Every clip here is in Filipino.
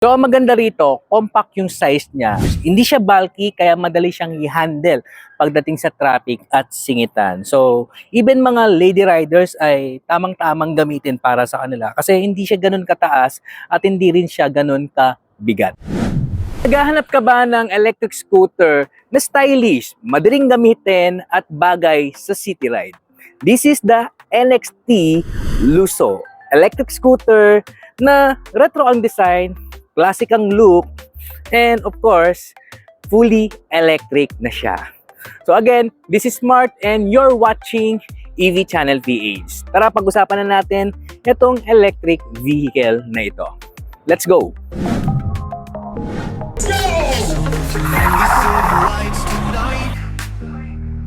So, ang maganda rito, compact yung size niya. Hindi siya bulky, kaya madali siyang i-handle pagdating sa traffic at singitan. So, even mga lady riders ay tamang-tamang gamitin para sa kanila kasi hindi siya ganun kataas at hindi rin siya ganun kabigat. Naghahanap ka ba ng electric scooter na stylish, madaling gamitin at bagay sa city ride? This is the NXT Lusso electric scooter na retro ang design, classic ang look, and of course, fully electric na siya. So again, this is Smart and you're watching EV Channel PH. Tara, pag-usapan na natin itong electric vehicle na ito. Let's go!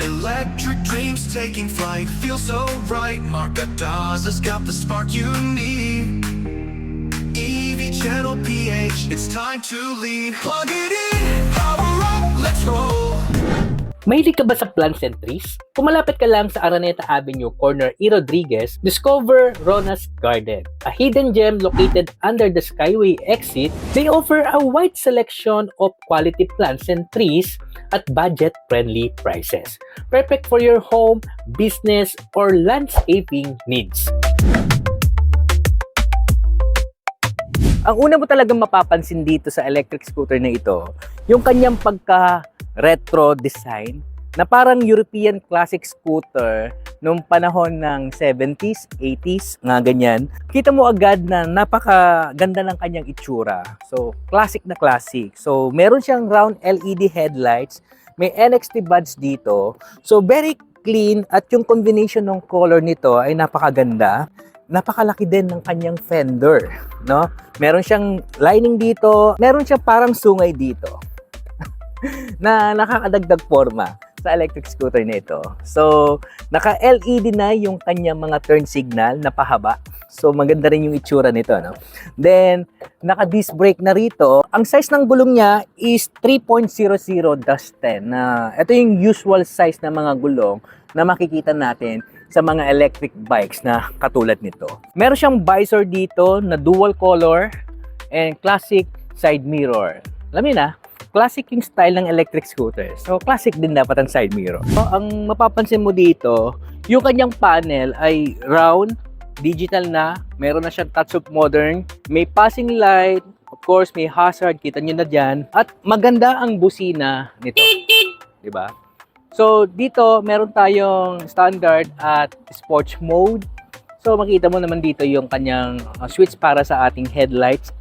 Electric dreams taking flight, feel so right. Marca has got the spark you need. EV Channel PH, it's time to lead. Plug it in, power up, let's roll. Mahilig ka ba sa plants and trees? Kung malapit ka lang sa Araneta Avenue, corner E. Rodriguez, discover Rona's Garden, a hidden gem located under the Skyway exit. They offer a wide selection of quality plants and trees at budget-friendly prices. Perfect for your home, business, or landscaping needs. Ang una mo talagang mapapansin dito sa electric scooter na ito, yung kanyang pagka-retro design na parang European classic scooter nung panahon ng 70s, 80s, nga ganyan. Kita mo agad na napakaganda ng kanyang itsura. So, classic na classic. So, meron siyang round LED headlights, may NXT buds dito. So, very clean at yung combination ng color nito ay napakaganda. Napakalaki din ng kanyang fender, no? Meron siyang lining dito, meron siyang parang sungay dito na nakakadagdag forma sa electric scooter nito. So, naka-LED na yung kanyang mga turn signal na pahaba. So, maganda rin yung itsura nito, no? Then, naka-disc brake na rito. Ang size ng gulong niya is 3.00-10. Ito yung usual size ng mga gulong na makikita natin sa mga electric bikes na katulad nito. Meron siyang visor dito na dual color and classic side mirror. Alam niyo na, classic yung style ng electric scooter. So, classic din dapat ang side mirror. So, ang mapapansin mo dito, yung kanyang panel ay round, digital na, meron na siyang touch of modern, may passing light, of course, may hazard, kita nyo na dyan, at maganda ang busina nito. Diba? So, dito, meron tayong standard at sports mode. So, makita mo naman dito yung kanyang switch para sa ating headlights.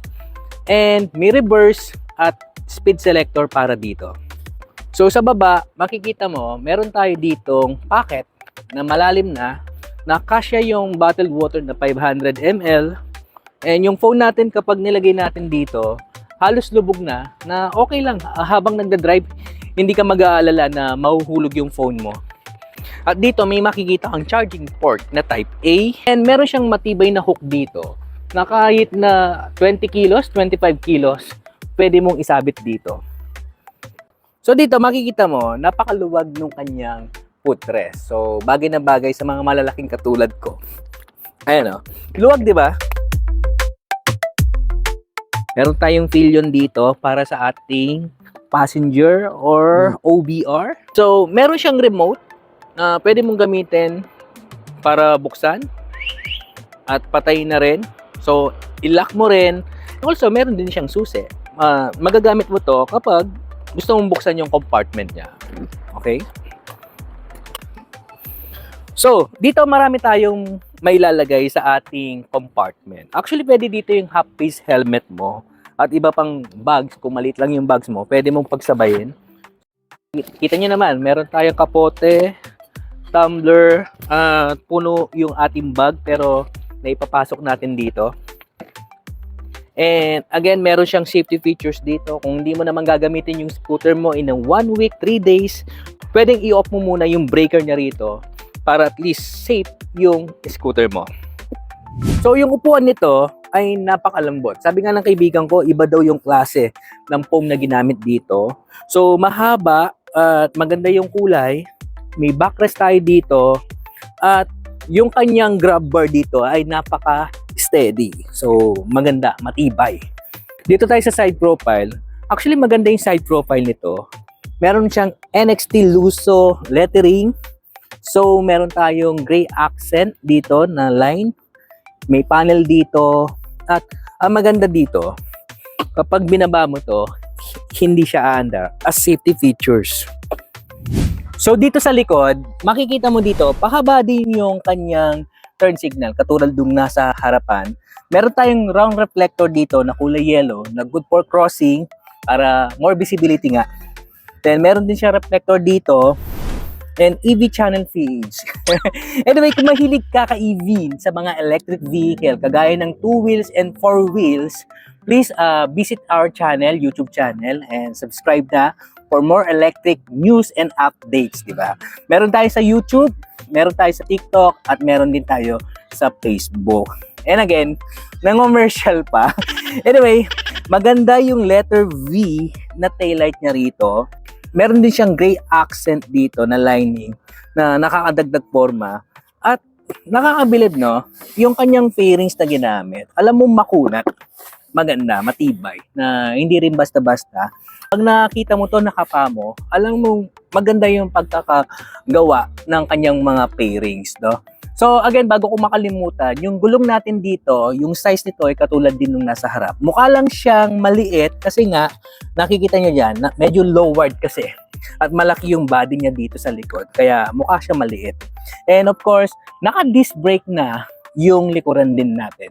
And may reverse at speed selector para dito. So, sa baba, makikita mo, meron tayo ditong pocket na malalim na kasya yung bottled water na 500 ml. And yung phone natin, kapag nilagay natin dito, halos lubog na okay lang. Habang nagda-drive, hindi ka mag-aalala na mahuhulog yung phone mo. At dito, may makikita kang charging port na type A. And meron siyang matibay na hook dito na kahit na 20 kilos, 25 kilos, pwede mong isabit dito. So dito, makikita mo, napakaluwag nung kanyang footrest. So, bagay na bagay sa mga malalaking katulad ko. Ayan o. Luwag, di ba? Meron tayong pillion dito para sa ating passenger or OBR. So, meron siyang remote na pwede mong gamitin para buksan at patay na rin. So, i-lock mo rin. Also, meron din siyang susi. Magagamit mo to kapag gusto mong buksan yung compartment niya. Okay? So, dito marami tayong mailalagay sa ating compartment. Actually, pwede dito yung half-face helmet mo at iba pang bags. Kung maliit lang yung bags mo, pwede mong pagsabayin. Kita nyo naman, meron tayong kapote, tumbler, puno yung ating bag pero naipapasok natin dito. And again, meron siyang safety features dito. Kung hindi mo naman gagamitin yung scooter mo in a 1 week, 3 days, pwedeng i-off mo muna yung breaker niya rito para at least safe yung scooter mo. So, yung upuan nito ay napakalambot. Sabi nga ng kaibigan ko, iba daw yung klase ng foam na ginamit dito. So, mahaba at maganda yung kulay. May backrest tayo dito. At yung kanyang grab bar dito ay napaka-steady. So, maganda, matibay. Dito tayo sa side profile. Actually, maganda yung side profile nito. Meron siyang NXT Lusso lettering. So, meron tayong gray accent dito na line. May panel dito. At ang maganda dito, kapag binaba mo to, hindi siya aandar as safety features. So, dito sa likod, makikita mo dito, pahaba din yung kanyang turn signal, katulad dung nasa harapan. Meron tayong round reflector dito na kulay yellow na good for crossing para more visibility nga. Then meron din siya reflector dito and EV channel feeds. Anyway, kung mahilig ka ka-EV sa mga electric vehicle kagaya ng 2 wheels and 4 wheels, please visit our channel, YouTube channel, and subscribe na for more electric news and updates, di ba? Meron tayo sa YouTube, meron tayo sa TikTok, at meron din tayo sa Facebook. And again, nang-commercial pa. Anyway, maganda yung letter V na taillight niya rito. Meron din siyang gray accent dito na lining na nakakadagdag forma. At nakakabilib, no? Yung kanyang fairings na ginamit. Alam mo, makunat. Maganda, matibay. Na hindi rin basta-basta. Pag nakita mo to, nakapa mo, alam mo, maganda yung pagkakagawa ng kanyang mga pairings, no? So again, bago ko makalimutan, yung gulong natin dito, yung size nito ay katulad din nung nasa harap. Mukha lang siyang maliit kasi nga, nakikita nyo dyan, medyo lowered kasi. At malaki yung body niya dito sa likod, kaya mukha siya maliit. And of course, naka-disc brake na yung likuran din natin.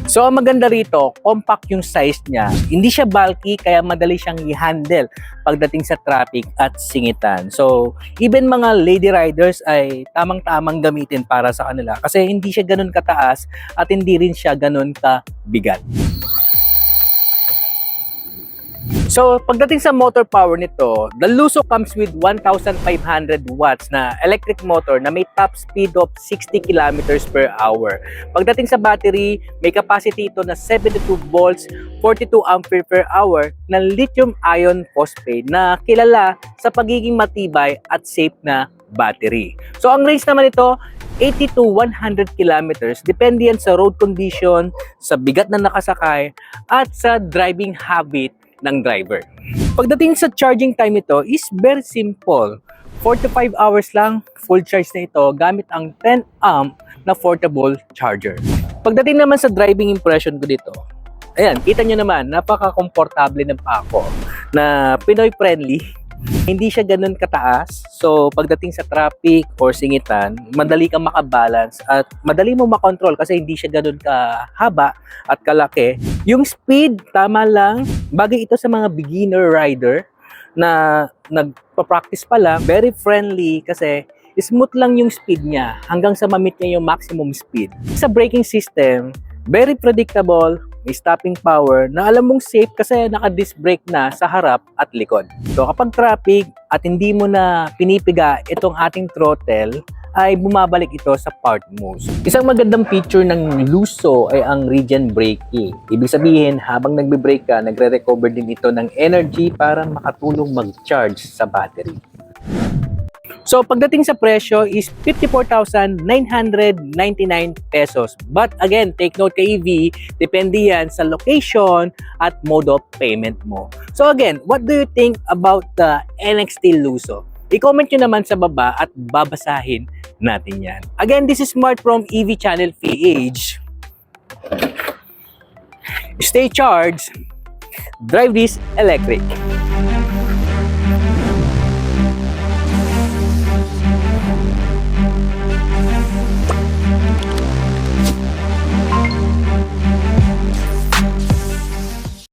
So, ang maganda rito, compact yung size niya. Hindi siya bulky, kaya madali siyang i-handle pagdating sa traffic at singitan. So, even mga lady riders ay tamang-tamang gamitin para sa kanila kasi hindi siya ganun kataas at hindi rin siya ganun kabigat. So, pagdating sa motor power nito, the Lusso comes with 1,500 watts na electric motor na may top speed of 60 kilometers per hour. Pagdating sa battery, may capacity ito na 72 volts, 42 ampere per hour na lithium-ion phosphate na kilala sa pagiging matibay at safe na battery. So, ang range naman ito, 80 to 100 kilometers, depende yan sa road condition, sa bigat na nakasakay, at sa driving habit ng driver. Pagdating sa charging time ito is very simple. 4 to 5 hours lang, full charge na ito gamit ang 10 amp na portable charger. Pagdating naman sa driving impression ko dito, ayan, kita nyo naman, napaka-komportable ng pako na Pinoy friendly. Hindi siya ganun kataas. So, pagdating sa traffic or singitan, madali kang makabalance at madali mo makontrol kasi hindi siya ganun kahaba at kalaki. Yung speed, tama lang. Bagay ito sa mga beginner rider na nagpa-practice pa lang. Very friendly kasi smooth lang yung speed niya hanggang sa ma-meet niya yung maximum speed. Sa braking system, very predictable. May stopping power na alam mong safe kasi naka-disc brake na sa harap at likod. So kapag traffic at hindi mo na pinipiga itong ating throttle, ay bumabalik ito sa park mode. Isang magandang feature ng Lusso ay ang regen braking. Ibig sabihin, habang nagbe-brake ka, nagre-recover din ito ng energy para makatulong mag-charge sa battery. So, pagdating sa presyo is 54,999 pesos. But again, take note kay EV, depende yan sa location at mode of payment mo. So again, what do you think about the NXT Lusso? I-comment nyo naman sa baba at babasahin natin yan. Again, this is Smart from EV Channel PH. Stay charged, drive this electric.